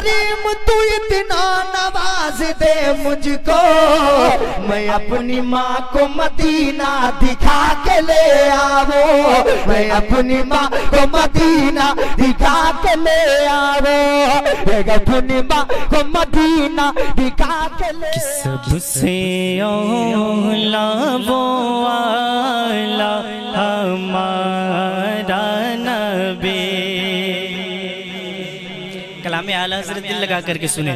करीम तू इतना नवाज दे मुझको, मैं अपनी माँ को मदीना दिखा के ले आवो, मैं अपनी माँ को मदीना दिखा के ले आवो, अपनी माँ को मदीना दिखा के ले। सबसे औला वो आला हमारा नबी। कलाम आला हज़रत दिल लगा करके सुने।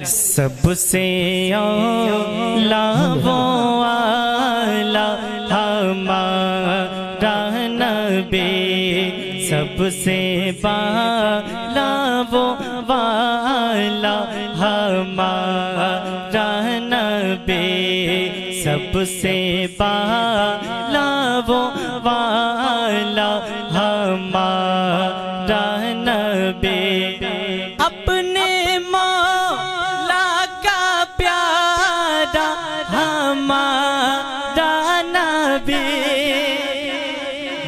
सबसे औला वो आला हमारा नबी, सबसे बाला वो वाला हमारा नबी, सबसे बाला वो वाला हमारा नबी। अपने मौला का प्यारा हमारा नबी,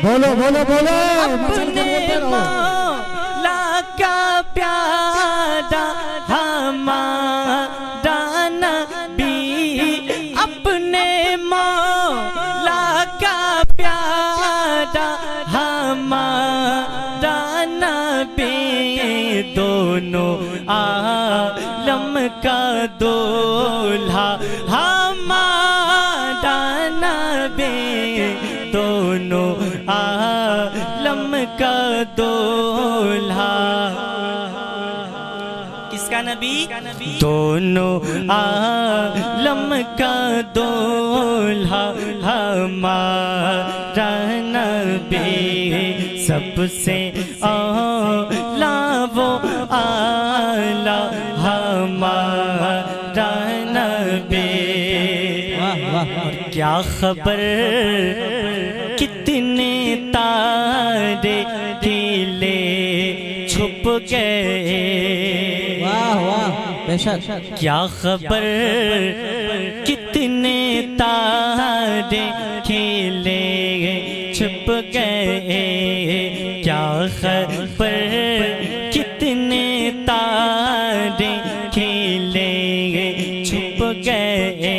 बोलो बोलो बोलो। अपने मौला का प्यारा हमारा नबी, अपने मौला का प्यारा हमारा नबी, दोनों आलम का दूल्हा हमारा नबी, दोनों आलम का दूल्हा। किसका नबी? दोनों आलम का दूल्हा हमारा नबी, सबसे औला वो आला हमारा नबी। और क्या खबर कितने तारे खिले छुप गए, वाह वाह बेशक। क्या खबर कितने तारे खिले छुप गए, क्या खबर कितने तारे खिले छुप गए,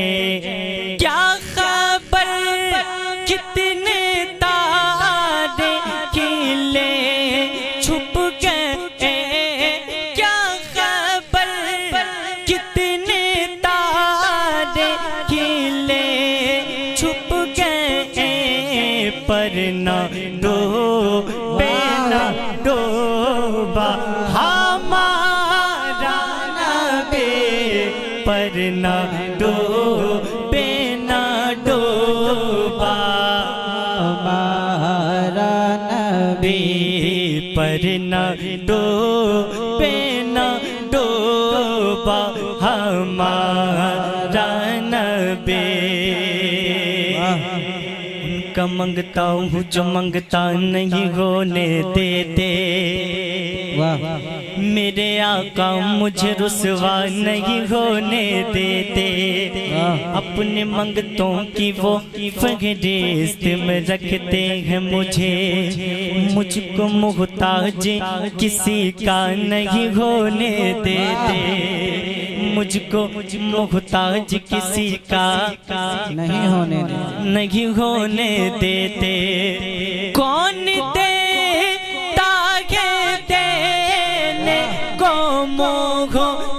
क्या खबर कितने तारे खिले छुप गए, क्या खबर कितने तारे खिले छुप गए, पर ना डूबे ना डूबा हमारा नबी, पर ना डूबे ना डूबा हमारा नबी, पर ना डूबे ना डूबा हमारा नबी। उनका मंगता हूँ जो मंगता नहीं होने देते, मेरे आका मुझे रुसवा नहीं होने देते, अपने मंगतों की वो फहरिस्त में रखते हैं मुझे, मुझको मुहताज किसी का नहीं होने देते, मुझको मुहताज किसी का नहीं होने देते। कौन देता है देने को मोह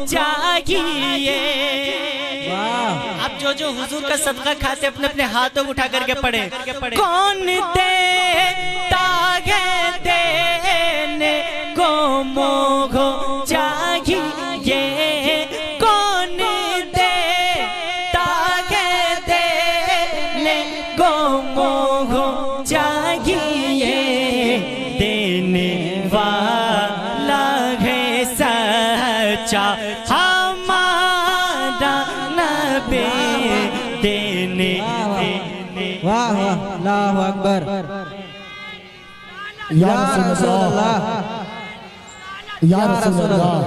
चाहिए। आप जो हुजूर का सदका खाते अपने अपने हाथों को उठा करके पढ़े। कौन देता है देने को मोह चाहिए, कौन देता है देने को मोह चाहिए, देने वाला है सच्चा हमारा नबी, देने। वाह वाह अल्लाहु अकबर। या रसूल अल्लाह, या रसूल अल्लाह,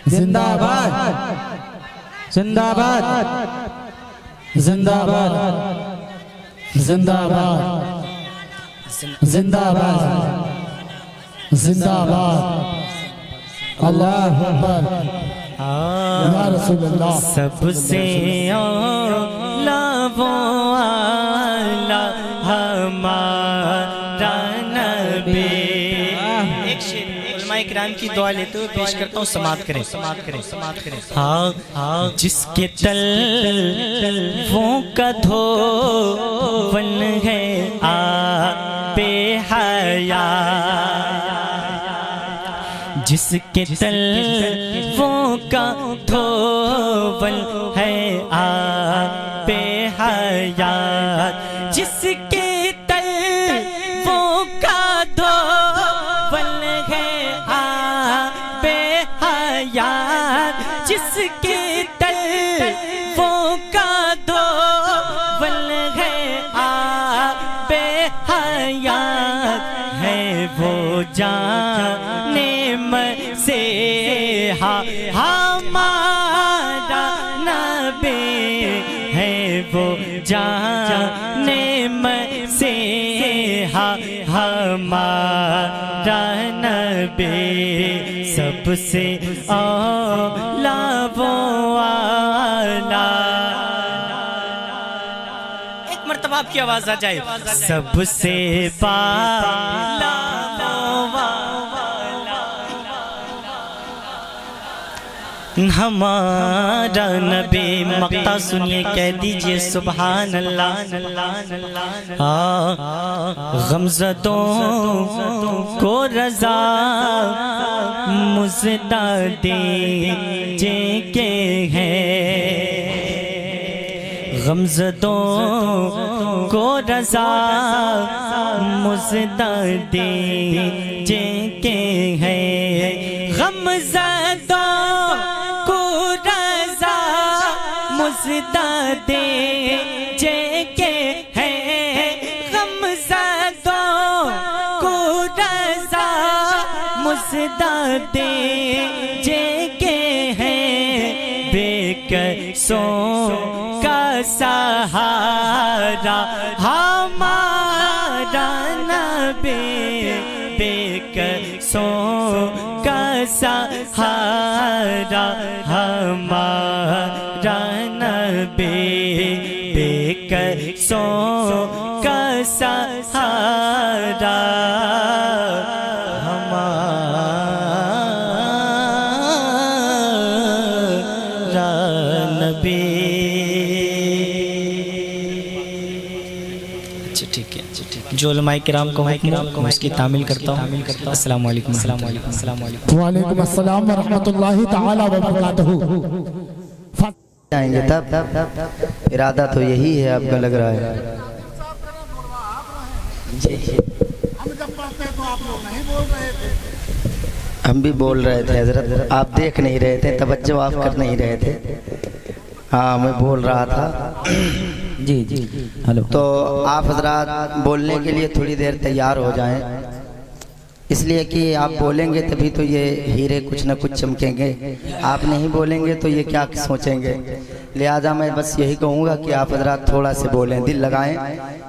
जिंदाबाद जिंदाबाद जिंदाबाद जिंदाबाद जिंदाबाद जिंदाबाद अल्लाह अकबर या रसूल अल्लाह। सबसे औला वो आला हमारा नबी। एक शेर उलमाए किराम की दुआ लेते हुए पेश करता हूँ, समात करें, समात करें, समात करें। हाँ हाँ, जिसके तलवों का धोवन है आबे हया, जिसके तलवों का धोवन है आबे हयात, जिसके तलवों का धोवन है आबे हयात, जिसके तलवों का धोवन है आबे हयात, है वो जाने से हमारा नबी, है वो जाने से हमारा नबी। सबसे औला वो आला, एक मर्तबा आपकी आवाज आ जाए, सबसे पाला हमारा नबी। मक्ता सुनिए, कह दीजिए सुभान अल्लाह। गमज़दों को रज़ा मुज़दा दीजे के हैं, गमज़दों को रज़ा मुज़दा दीजे के हैं, गमज़दों मुज़दा दीजे के हैं, गमज़दों को रज़ा मुज़दा दीजे के हैं, बेकसों का सहारा हमारा नबी, बेकसों का सहारा हमारा नबी, बेकसों का सहारा हमारा नबी। अच्छा ठीक है, अच्छा ठीक है। जो उलमाए किराम को मैं उसकी तामील करता हूँ। अस्सलाम वालेकुम, अस्सलाम वालेकुम, अस्सलाम वालेकुम। वालेकुम अस्सलाम व रहमतुल्लाहि तआला व बरकातहू। आएंगे तब इरादा तो यही है, आपका लग रहा है। हम जब पढ़ते तो आप लोग नहीं बोल रहे थे। हम भी बोल रहे थे हजरत, आप देख नहीं रहे थे, तवज्जो आप कर नहीं रहे थे। हाँ, मैं बोल रहा था। जी जी, हेलो। तो आप हजरात बोलने के लिए थोड़ी देर तैयार हो जाएं, इसलिए कि आप बोलेंगे तभी तो ये हीरे कुछ न कुछ चमकेंगे, आप नहीं बोलेंगे तो ये क्या सोचेंगे। लिहाजा मैं बस यही कहूँगा कि आप हजरात थोड़ा से बोलें, दिल लगाएं,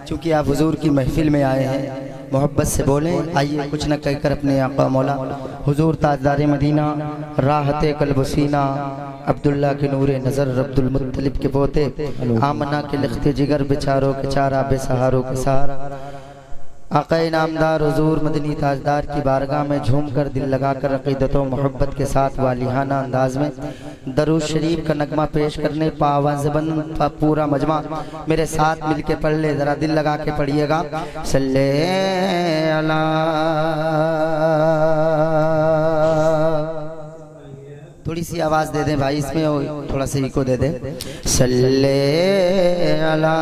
क्योंकि आप हुजूर की महफिल में आए हैं, मोहब्बत से बोलें। आइए कुछ न कहकर अपने आका मौला हुजूर ताजदार मदीना, राहत कल्ब सीना, अब्दुल्ला के नूरे नज़र, अब्दुल मुत्तलिब के पोते, आमना के लिखते जिगर, बेचारों के चारा, बेसहारों के सहारा, आका नामदार हुजूर मदनी ताजदार की बारगाह में झूमकर दिल लगाकर अक़ीदत व मोहब्बत के साथ वालिहाना अंदाज में दरूद शरीफ का नगमा पेश करने पावन ज़बान पूरा मजमा मेरे साथ मिलके पढ़ ले, ज़रा दिल लगा के पढ़िएगा। सल्ले अला थोड़ी सी आवाज़ दे दें भाई, इसमें थोड़ा सा इको दे दें। सल्ले अला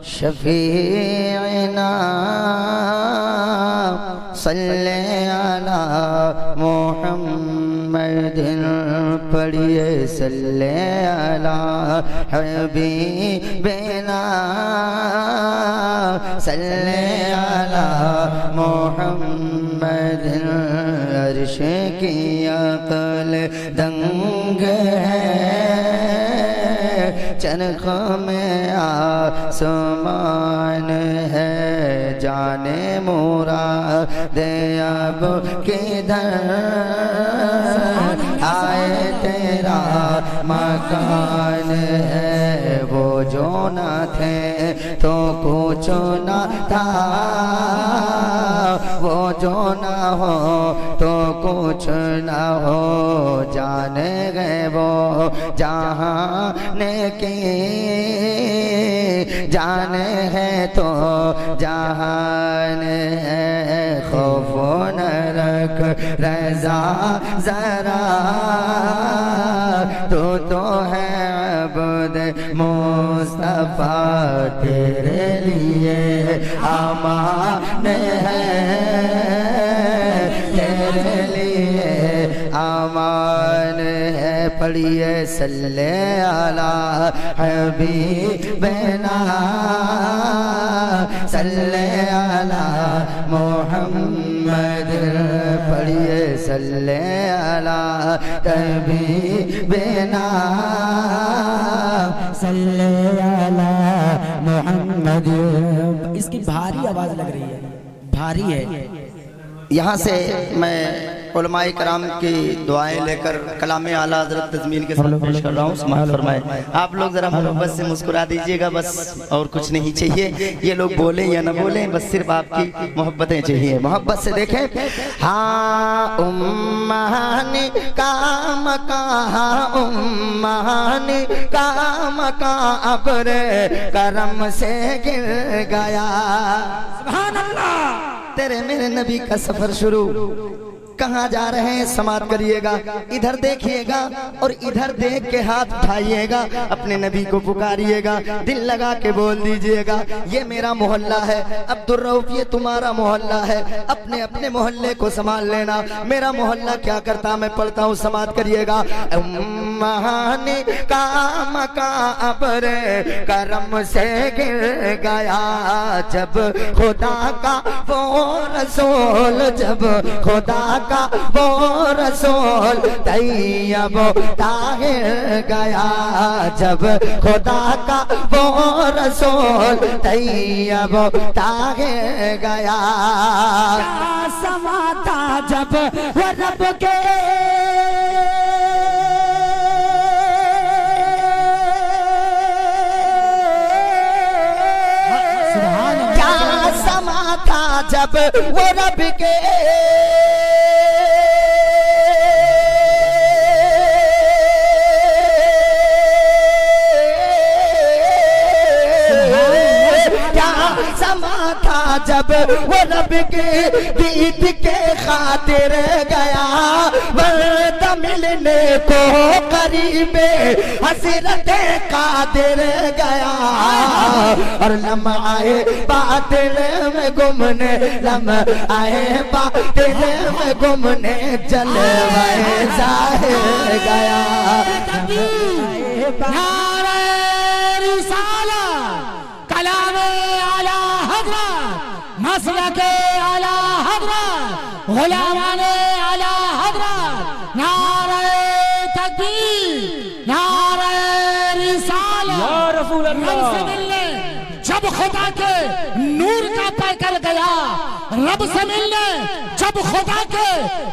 शफीना सल्ले अला मुहम्मदिन, पढ़िए सल्ले अला हबीबिना, सल्ले अला मुहम्मदिन। अर्श की अक़ल दंग है, चरखों में आसमान है, जा जाने मोरा दे अब किधर आए तेरा मकान है। वो जो न थे तो कुछ न था, वो जो न हो तो कुछ न हो। जाने गए वो जहाने की, जाने है तो जहान है। खौफ न रख रज़ा ज़रा, तो है अब्द मुस्तफ़ा, तेरे लिए अमान है, तेरे लिए अमान है। पढ़िए सल्ले अला हबीबना, सल्ले अला मोहम्मद। पढ़िए सल्ले अला हबीबना, सल्ले अला मोहम्मद। इसकी भारी आवाज लग रही है, भारी है। यहाँ से मैं उलमाए कराम की दुआएं लेकर कलाम आला हज़रत तज़मीन के साथ पेश कर रहा हूँ। समाअत फरमाए। आप लोग जरा मोहब्बत से मुस्कुरा दीजिएगा बस, और कुछ नहीं चाहिए। ये लोग बोले या न बोले, बस सिर्फ आपकी मोहब्बतें चाहिए। मोहब्बत से देखें। हाँ उम्मानी काम कहा, उम्मानी काम का अब्र करम से गिर गया। सुभान अल्लाह। तेरे मेरे नबी का सफर शुरू। कहाँ जा रहे हैं समात करिएगा, इधर देखिएगा और इधर देख के हाथ उठाइएगा, अपने नबी को पुकारिएगा, दिल लगा के बोल दीजिएगा ये मेरा मोहल्ला है, अब्दुल रऊफ ये तुम्हारा मोहल्ला है, अपने अपने मोहल्ले को संभाल लेना। मेरा मोहल्ला क्या करता मैं पढ़ता हूँ, समात करिएगा। उम्मानी काम का अब्र करम से गिर गया, जब खुदा का वो रसूल, जब खुदा का वो रसूल तैयब ताहिर गया, जब खुदा का वो रसूल तैयब ताहिर गया। समा था जब वो रब के जब वो रब के समा था, जब वो रब के दीद के खातिर गया, वरद मिलने को करीबे हसरत कादिर गया। और लम्हाए बातिल में गुमने, लम्हाए बातिल में गुमने जलवाए ज़ाहिर गया। मसलके आला हज़रत, गुलामाने आला हज़रत, नारे तकबीर, नारे रिसालत। या रसूल अल्लाह। रब से मिलने जब खुदा के नूर का पैकर गया, रब से मिलने जब खुदा के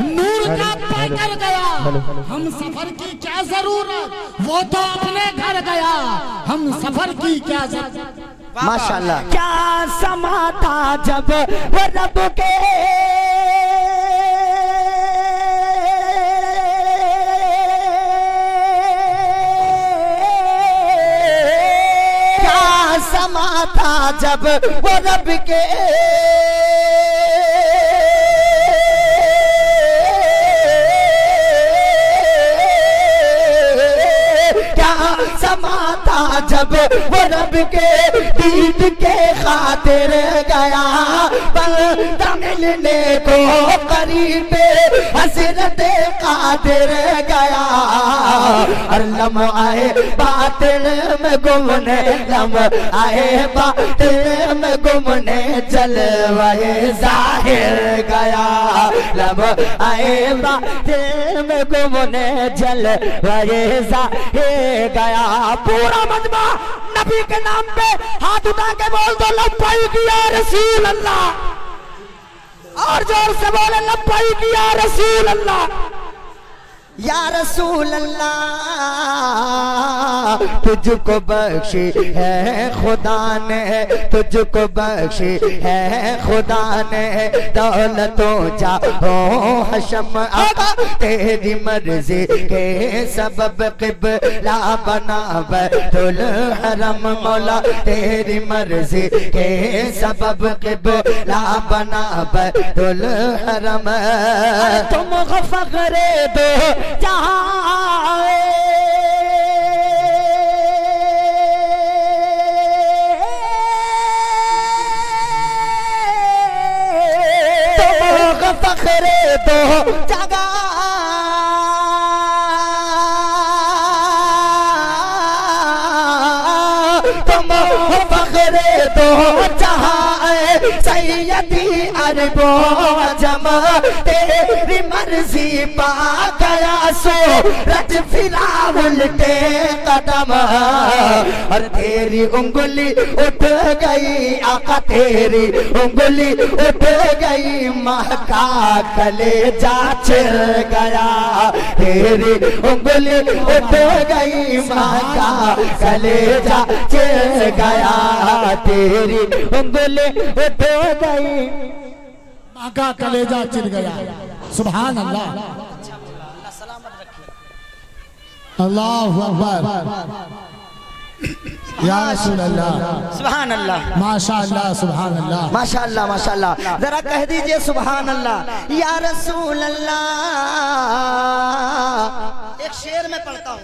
नूर का पैकर गया, हम सफर की क्या जरूरत, वो तो अपने घर गया, हम सफर की क्या जरूरत। माशाअल्लाह। क्या समा था जब वो रब के क्या समा था जब वो रब के समा था जब वो रब के दीद के खातिर गया, पर्दा मिलने को करीब हजरत कादिर गया। और लम्हाए बातिल में गुमने, लम्हाए बातिल में गुमने जलवाए जाहिर गया। लम्हाए बातिल में गुमने जलवाए जाहिर गया। पूरा मजमा नबी के नाम पे हाथ उठा के बोल दो लब्बैक या रसूल अल्लाह, और जोर से बोले लब्बैक या रसूल अल्लाह। या रसूल अल्लाह तुझको बख्शी है खुदा ने, तुझको बख्शी है खुदा ने दौलतों जाहो हशम आका, तेरी मर्जी के सबब क़िबला बना बैतुल हरम मौला, तेरी मर्जी के सबब क़िबला बना बैतुल हरम। तुम फ़ख्रे दो जहां तुम फ़ख्रे दो जगह, तुम फ़ख्रे दो जहां सैयदी अरबो अजम, तेरी मर्जी पा गया सो रज फिरा उल्टे कदम। और तेरी उंगली उठ गई आका, तेरी उंगली उठ गई महका कलेजा चिर गया। तेरी उंगली उठ गई महका कलेजा चिर गया। तेरी उंगली उठ गई आका कलेजा चिर गया। सुभान अल्लाह, अल्लाहु अकबर, या रसूल अल्लाह, सुभान अल्लाह, माशाअल्लाह, सुभान अल्लाह, माशाअल्लाह, माशाअल्लाह। जरा कह दीजिए सुभान अल्लाह। या रसूल अल्लाह। एक शेर में पढ़ता हूँ,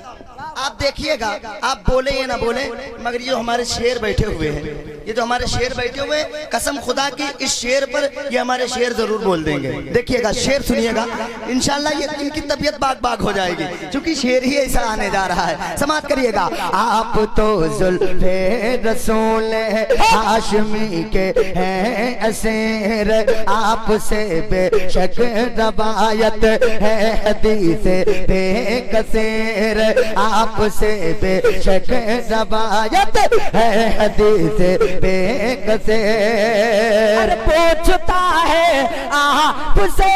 आप देखिएगा, आप बोले या ना बोले, मगर ये हमारे शेर बैठे हुए हैं, ये जो हमारे शेर बैठे हुए, कसम खुदा की इस शेर पर ये हमारे शेर जरूर बोल देंगे। देखिएगा, शेर सुनिएगा, इंशाल्लाह ये इनकी तबीयत बाग बाग हो जाएगी, क्योंकि शेर ही ऐसा आने जा रहा है। समाप्त करिएगा। आप तो जुल्फे रसूल हाशमी के हैं असेर, आपसे बेशक रवायत है हदीस बेकसेर, आपसे बेशक रवायत है हदीस बेकसेर। पूछता है आपसे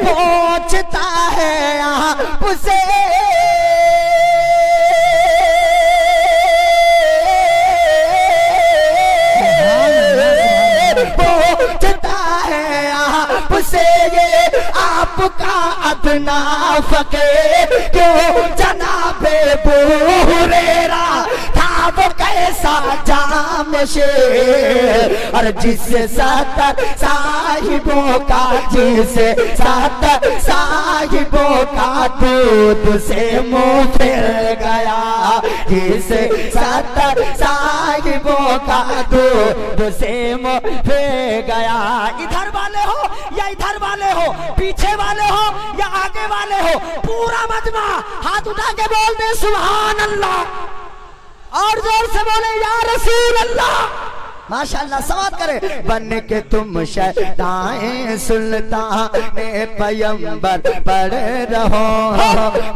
पूछता है आपसे पूछता है आपसे ये आपका अदना फके क्यों जनाबे बूरेरा था वो कैसा जाम शेर। और जिससे 70 साहिबों का, जिससे 70 साहिबों का दूध से मुंह फिर गया, जिससे 70 साहिबों का दूध से मुंह फिर गया। इधर वाले हो या इधर वाले हो, पीछे वाले हो या आगे वाले हो, पूरा मजमा हाथ उठा के बोल दे सुभान अल्लाह, और जोर से बोले या रसूल अल्लाह। माशाअल्लाह, समाप्त करें। बन के तुम शैतान सुल्तान पैगंबर पढ़ रहो,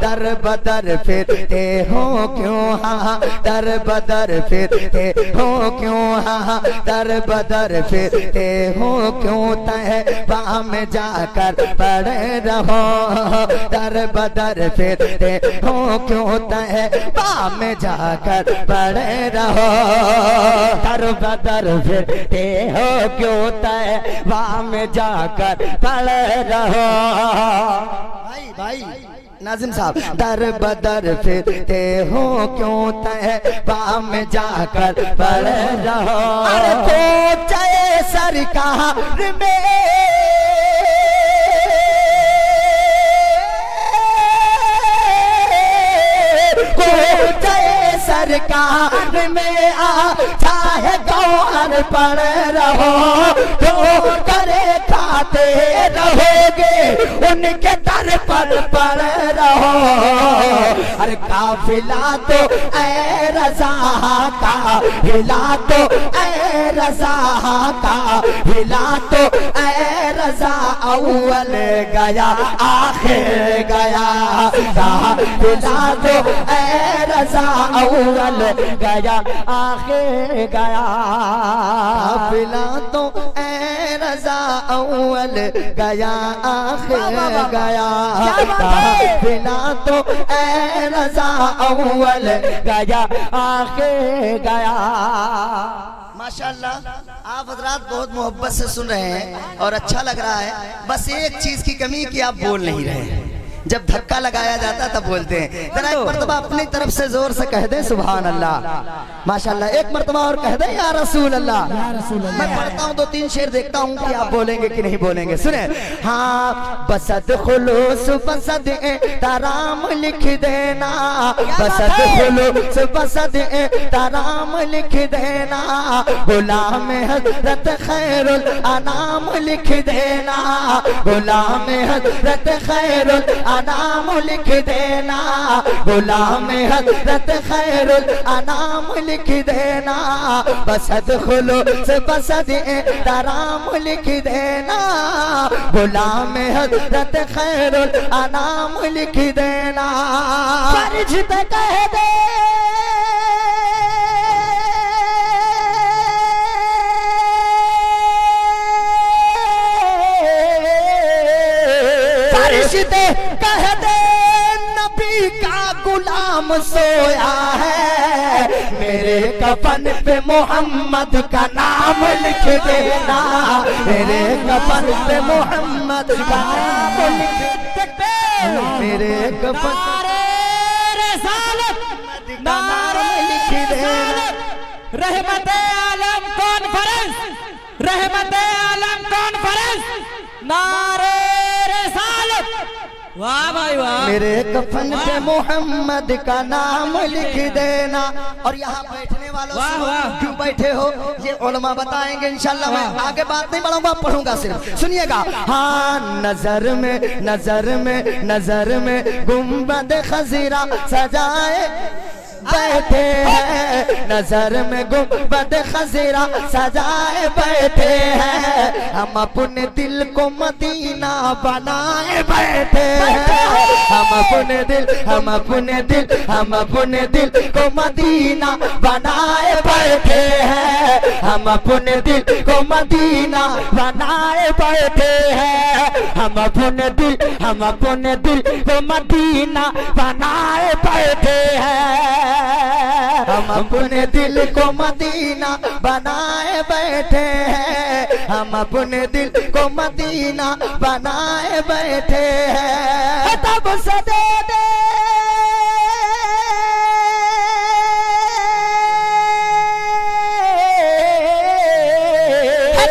दर बदर फिरते हो क्यों, हाँ दर बदर फिरते हो क्यों, हाँ दर बदर फिरते हो क्यों, तहबा में जाकर पढ़ रहो, दर बदर फिरते हो क्यों, तहबा में जाकर पढ़ रहो, दर बदर फिरते हो क्यों, तहबा में जाकर पढ़ रहो। भाई नाजिम साहब, दर बदर फिरते हो क्यों, तहबा में जाकर पढ़ रहो। अरे तो चाहे सरकार में सरकार में आ चाहे गौहर पड़ रहो तो करे खाते रहोगे उनके दर पर पड़ रहो। अरे काफिला तो ऐ रज़ा का हिला तो ऐ रज़ा का हिला तो ऐ रज़ा अव्वल गया आखिर गया हिला तो ऐ रज़ा अव्वल गया आखिर गया हिला तो ऐ रज़ा अव्वल गया आखिर गया हिला तो ऐ रज़ा अव्वल गया आखिर गया। माशाअल्लाह आप हजरात बहुत मोहब्बत से सुन रहे हैं और अच्छा लग रहा है। बस एक चीज की कमी कि आप बोल नहीं रहे हैं। जब धक्का लगाया जाता तब बोलते हैं। जरा एक मर्तबा अपनी तरफ से जोर से कह दे सुभान अल्लाह। माशाअल्लाह एक मर्तबा और कह दे या रसूल अल्लाह। मैं पढ़ता हूँ 2-3 शेर देखता हूँ कि आप बोलेंगे कि नहीं बोलेंगे। सुने हाँ बसद खुलूस बसद ताराम लिख देना बसद खुलूस बसद ताराम लिख देना गुलाम हज़रत खैरुल अनाम लिख देना गुलाम हज़रत खैरुल अनाम लिख देना गुलाम हज़रत खैरुल अनाम लिख देना बसद खुलूस बसद ताराम लिख देना गुलाम हज़रत खैरुल अनाम लिख देना। फर्ज पे कह दे फरिश्ते कह दे नबी का गुलाम सोया है मेरे कफन पे मोहम्मद का नाम लिख देना मेरे कफन पे मोहम्मद का नाम लिख देना मेरे कफन का नाम लिख देना। रहमत आलम कॉन्फ्रेंस रहमत आलम कॉन्फ्रेंस नारे रिसालत। वाह भाई वाह। मेरे कफन पे मोहम्मद का नाम लिख देना। और यहाँ बैठने वालों वाह, वाह। क्यों बैठे हो ये उलमा बताएंगे इंशाल्लाह। मैं आगे बात नहीं बढ़ाऊंगा पढ़ूंगा सिर्फ सुनिएगा। हाँ नजर में गुंबद खजीरा सजाए बैठे हैं नजर में गुंबद खजीरा सजाए बैठे हैं हम अपने दिल को मदीना बनाए बैठे हैं हम अपने दिल को मदीना बनाए बैठे हैं हम अपने दिल को मदीना बनाए बैठे हैं हम अपने दिल को मदीना बनाए बैठे हैं हम अपने दिल को मदीना बनाए बैठे हैं हम अपने दिल को मदीना बनाए बैठे हैं। तब से दे दे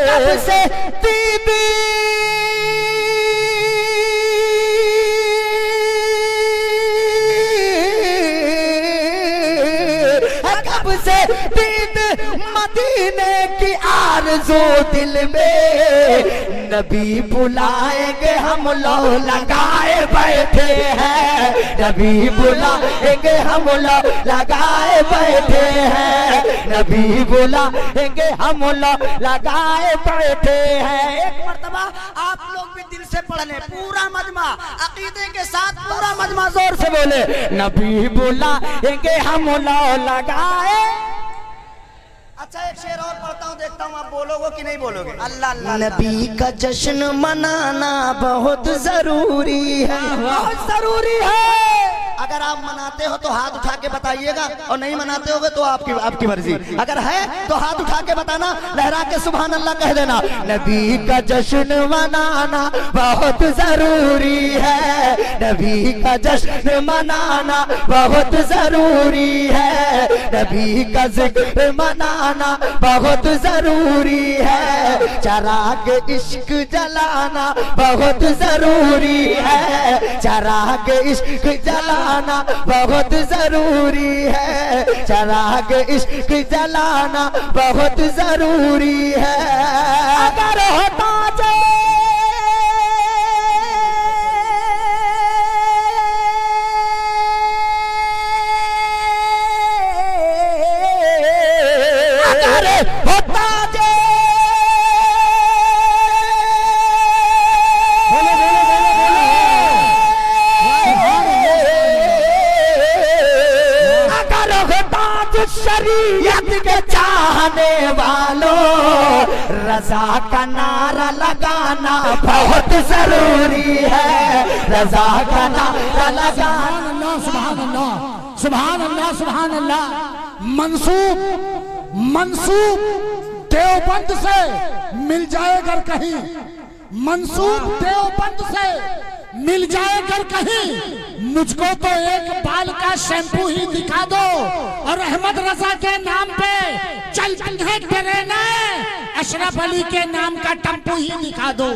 तब से दीदी से दीद मदीने की आरज़ू दिल में नबी बुलाएंगे हम लोग लगाए बैठे हैं नबी बुलाएंगे हम लोग लगाए बैठे हैं नबी बुलाएंगे हम लोग लगाए बैठे हैं। एक मर्तबा आप लोग भी दिल से पढ़ लें पूरा मजमा अकीदे के साथ पूरा मजमा जोर से बोले नबी बुलाएंगे हम लोग लगाए। अच्छा एक शेर और पढ़ता हूँ देखता हूँ आप बोलोगे कि नहीं बोलोगे। अल्लाह अल्लाह। नबी का जश्न मनाना बहुत जरूरी है बहुत जरूरी है। अगर आप मनाते हो तो हाथ उठा के बताइएगा और नहीं मनाते होगे तो आपकी मर्जी। अगर है तो हाथ उठा के बताना लहरा के सुभान अल्लाह कह देना। नबी का जश्न मनाना बहुत जरूरी है नबी का जश्न मनाना बहुत जरूरी है नबी का जिक्र मनाना बहुत जरूरी है चराग इश्क जलाना बहुत जरूरी है चराग इश्क जलाना जलाना बहुत जरूरी है, चराग इश्क जलाना बहुत जरूरी है। अगर होता शरीयत के चाहने वालों, रज़ा का नारा लगाना बहुत जरूरी है, रज़ा का नारा लगाना। सुभान अल्लाह, सुभान अल्लाह, सुभान अल्लाह। मंसूब देवबंद से मिल जाए अगर कहीं, मंसूब देवबंद से मिल जाए अगर कहीं, मुझको तो एक बाल का शैम्पू ही दिखा दो और अहमद रजा के नाम पे चलती है ट्रेनें, अशरफ अली के नाम का टम्पू ही दिखा दो।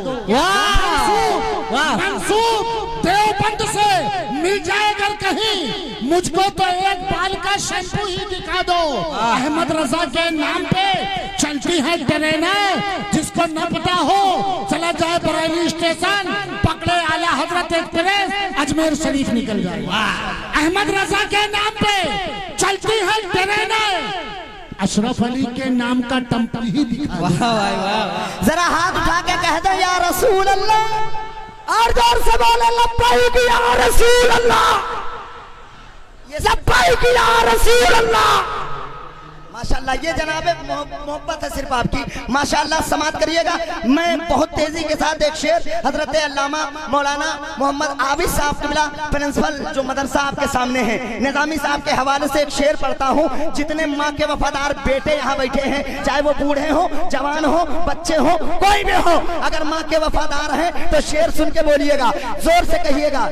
मंसूब देवबंद से मिल जाए अगर कहीं, मुझको तो एक बाल का शैम्पू ही दिखा दो। अहमद रजा के नाम पे चलती है ट्रेनें, जिसको न पता हो चला जाए बरेली स्टेशन, पकड़े आला हजरत एक्सप्रेस, अजमेर शरीफ निकल जाए। अहमद रजा के नाम पे चलती है ट्रेनें, अशरफ अली के नाम का टम्पू ही दिखा दो। जरा हाथ उठा के कह दो या रसूल अल्लाह, और जोर से बोले लब्बैक या रसूल अल्लाह, ये लब्बैक या रसूल अल्लाह। माशाल्लाह, ये जनाबे मोहब्बत है सिर्फ आपकी, माशाल्लाह। समात करिएगा। मैं बहुत तेजी के साथ एक शेर हजरत अल्लामा मौलाना मोहम्मद आबिद साहब किबला प्रिंसिपल जो मदरसा आपके सामने है, निजामी साहब के हवाले से एक शेर पढ़ता हूँ। जितने माँ के वफादार बेटे यहाँ बैठे हैं, चाहे वो बूढ़े हो, जवान हो, बच्चे हो, कोई भी हो, अगर माँ के वफादार हैं तो शेर सुन के बोलिएगा, जोर से कहिएगा।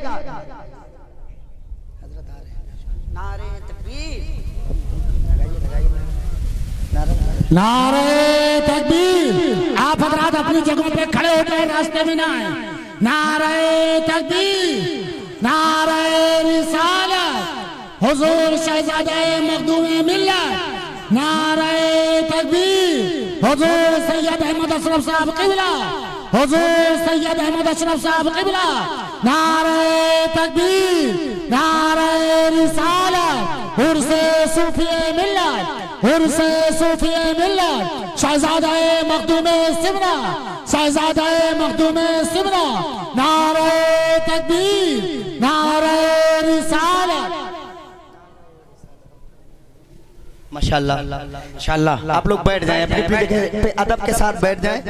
नारे तकबीर। आप हजरात अपनी जगहों पे खड़े हो जाए, रास्ते में ना आए। नारे तकबीर, नारे रिसालत, हुजूर शहजादे मखदूम मिल्लत। नारे तकबीर, हुजूर सैयद अहमद अशरफ साहब किबला, हुजूर सैयद अहमद अशरफ साहब किबला। नारे तकबीर, नारे रिसालत, हुर्से सूफिए मिल्लत, हुर्से सूफिए मिल्लत, शहजादा मखदूमे सिमरा, शहजादा मखदूमे सिमरा। नारे तकबीर, नारे रिसालत। माशाल्लाह, माशाल्लाह। आप लोग बैठ जाएं, अपनी पे अदब के साथ बैठ जाएं।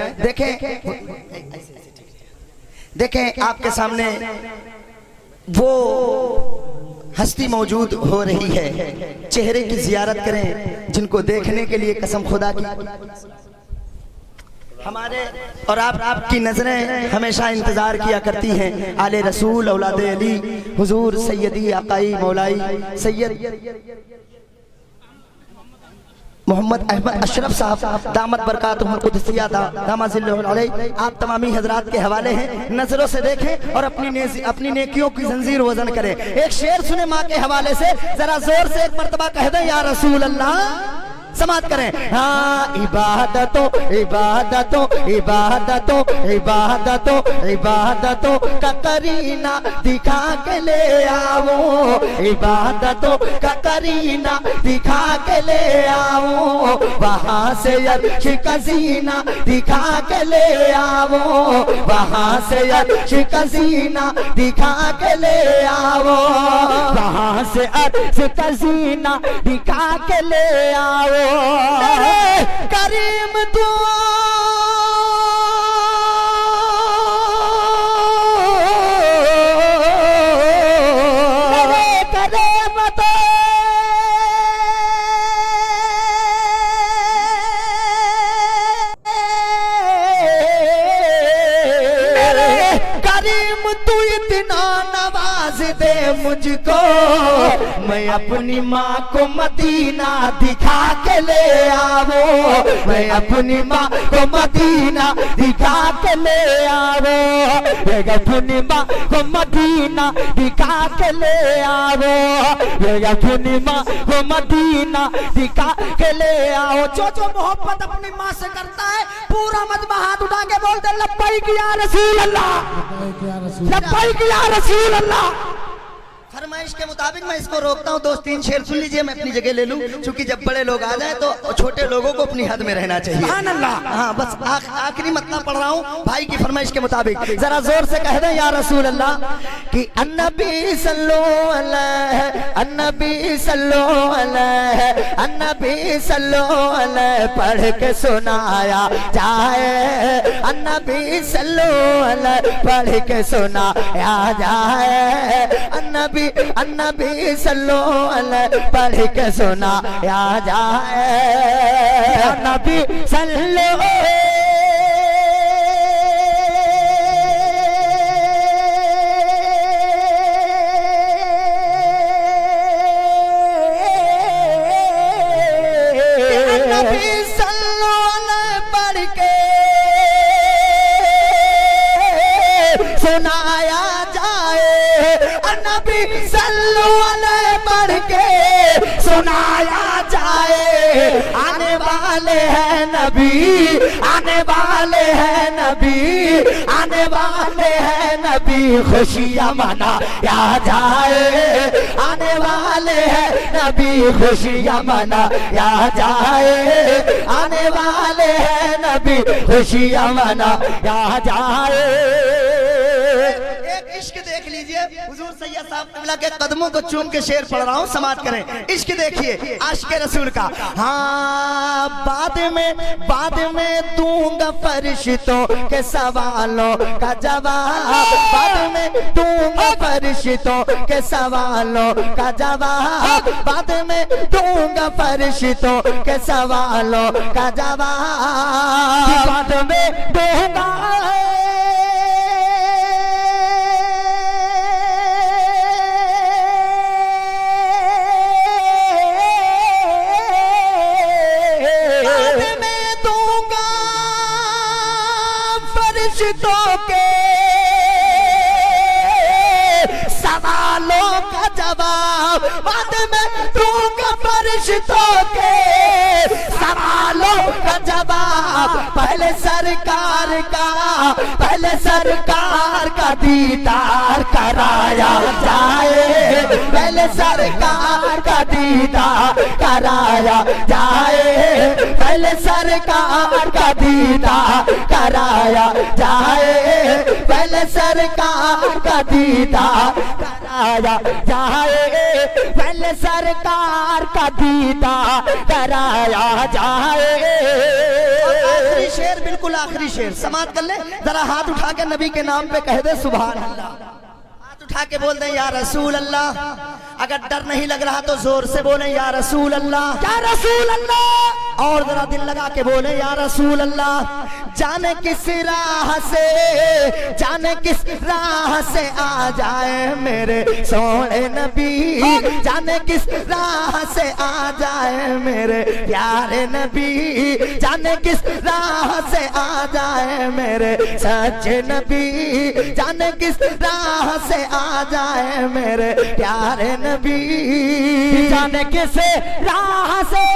देखें आपके सामने वो हस्ती मौजूद हो रही है, चेहरे की जियारत करें जिनको देखने के लिए कसम खुदा की हमारे और आपकी नजरें हमेशा इंतजार किया करती हैं। आले रसूल, औलादे अली, हुजूर सैयदी आकाई मौलाई सैयद मोहम्मद अहमद अशरफ साहब दामत बरकातुहुल कुदसिया दामाजिल्लुहुल अलैह, आप तमामी हजरात के हवाले हैं। नजरों से देखें और अपनी नेकियों की जंजीर वजन करें। एक शेर सुने माँ के हवाले से, जरा जोर से एक मर्तबा कह दें या रसूल अल्लाह। समात करें। हाँ, इबादतों इबादतों इबादतों इबादतों इबादतों का करीना दिखा के ले आओ, इबादतों का करीना दिखा के ले आओ, वहाँ से अर्श का सीना दिखा के ले आओ, वहाँ से अर्श का सीना दिखा के ले आओ, वहाँ से अर्श का सीना दिखा के ले आओ। करीम तू करे मत करीम तू इतना नवाज दे मुझको, मैं अपनी माँ को मदीना दिखा के ले आवो, मैं अपनी माँ को मदीना दिखा के ले आवो, मैं अपनी माँ को मदीना दिखा के ले आवो, मैं अपनी माँ को मदीना दिखा के ले आओ। जो मोहब्बत अपनी माँ से करता है पूरा मजमा हाथ उठा के बोलते लब्बैक या रसूल अल्लाह, लब्बैक या रसूल अल्लाह। फरमाइश के मुताबिक मैं इसको रोकता हूँ। दोस्त 3 शेर सुन लीजिए, मैं अपनी जगह ले लूँ, क्योंकि जब बड़े लोग आ जाए तो छोटे लोगों को अपनी हद में रहना चाहिए। सुभान अल्लाह। हाँ, बस आखिरी मतलब पढ़ रहा हूँ भाई की फरमाइश के मुताबिक। जरा जोर से कह दें या रसूल अल्लाह कि अन्नबी सल्लल्लाहु अलैहि, अन्नबी सल्लल्लाहु अलैहि, अन्नबी सल्लल्लाहु अलैहि पढ़ के सुनाया जाए, अन्नबी सल्लल्लाहु अलैहि पढ़ के सुनाया जाए, अन्नबी अन्नबी सल्लल्लाहु अलैहि पढ़ के सुनाया जाए, अन्नबी सल्लल्लाहु सुनाया जाए, नबी सल्लल्लाहु अलैहि पढ़ के सुनाया जाए। आने वाले हैं नबी, आने वाले हैं नबी, आने वाले हैं नबी खुशियाँ मनाया जाए, आने वाले हैं नबी खुशियाँ मनाया जाए, आने वाले हैं नबी खुशियाँ मनाया जाए। एक इश्क देख लीजिए, हुजूर सैयद साहब क़िबला के कदमों को चूम के शेर पढ़ रहा हूँ, समाप्त करें। इश्क देखिए आशिक़ रसूल का। हाँ, बाद में दूंगा फरिश्तों के सवालों का जवाब, बाद में दूंगा फरिश्तों के सवालों का जवाब, बाद में दूंगा फरिश्तों के सवालों का जवाब, बाद में दूंगा फरिश्तों के सवालों का जवाब, बाद में दूंगा फरिश्तों के सवालों का जवाब। पहले सरकार का दीदार कराया जाए, पहले सरकार का दीदार कराया जाए, पहले सरकार का दीदार कराया जाए, पहले सरकार का दीदार कराया जाए, पहले सरकार का दीदार कराया जाए। आखिरी शेर, बिल्कुल आखिरी शेर, समाप्त कर ले। जरा हाथ उठा के नबी के नाम पे कह दे सुभान अल्लाह, हाथ उठा के बोल दे या रसूल अल्लाह। अगर डर नहीं लग रहा तो जोर से बोले या रसूल अल्लाह, या रसूल अल्लाह, और जरा दिल लगा के बोले या रसूल अल्लाह। जाने किस राह से, जाने किस राह से आ जाए मेरे सोने नबी, जाने किस राह से आ जाए मेरे प्यारे नबी, जाने किस राह से आ जाए मेरे सच्चे नबी, जाने किस राह से आ जाए मेरे प्यारे नबी, जाने किस राह से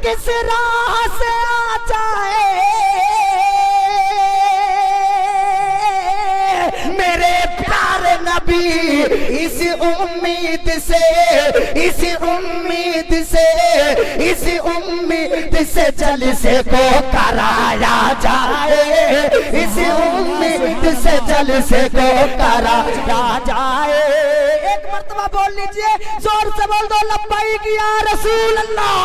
किस राह से आ जाए मेरे प्यारे नबी, इस उम्मीद से, इस उम्मीद से, इस उम्मीद से जलसे को कराया जाए, इस उम्मीद से जलसे को कराया जाए। एक मर्तबा बोल लीजिए, जोर से बोल दो लब्बैक या रसूल अल्लाह।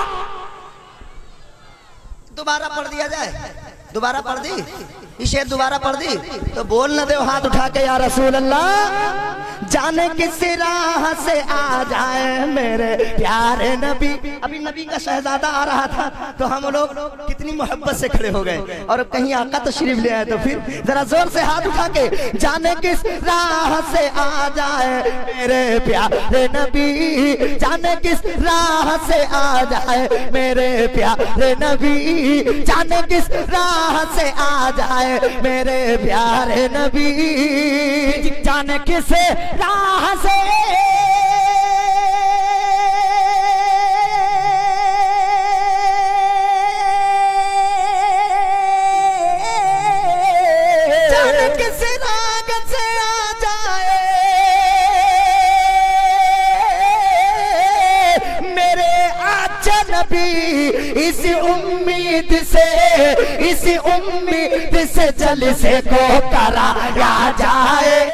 दोबारा पढ़ दिया जाए, दोबारा पढ़ दी, इसे दोबारा पढ़ दी तो बोल न दे हाथ उठा के या रसूल अल्लाह। जाने किस राह से आ जाए मेरे प्यारे नबी। अभी नबी का शहजादा आ रहा था तो हम लोग कितनी मोहब्बत से खड़े हो गए, और अब कहीं आका तशरीफ ले आए तो फिर जरा जोर से हाथ उठा के जाने किस राह से आ जाए मेरे प्यारे नबी, जाने किस राह से आ जाए मेरे प्यारे नबी, जाने किस राह से आ जाए मेरे प्यारे नबी, जाने किस राह से जाने किस राग से आ जाए मेरे आचा नबी, इस उम्मीद से, इस उम्मीद से जलसे को कराया जाए।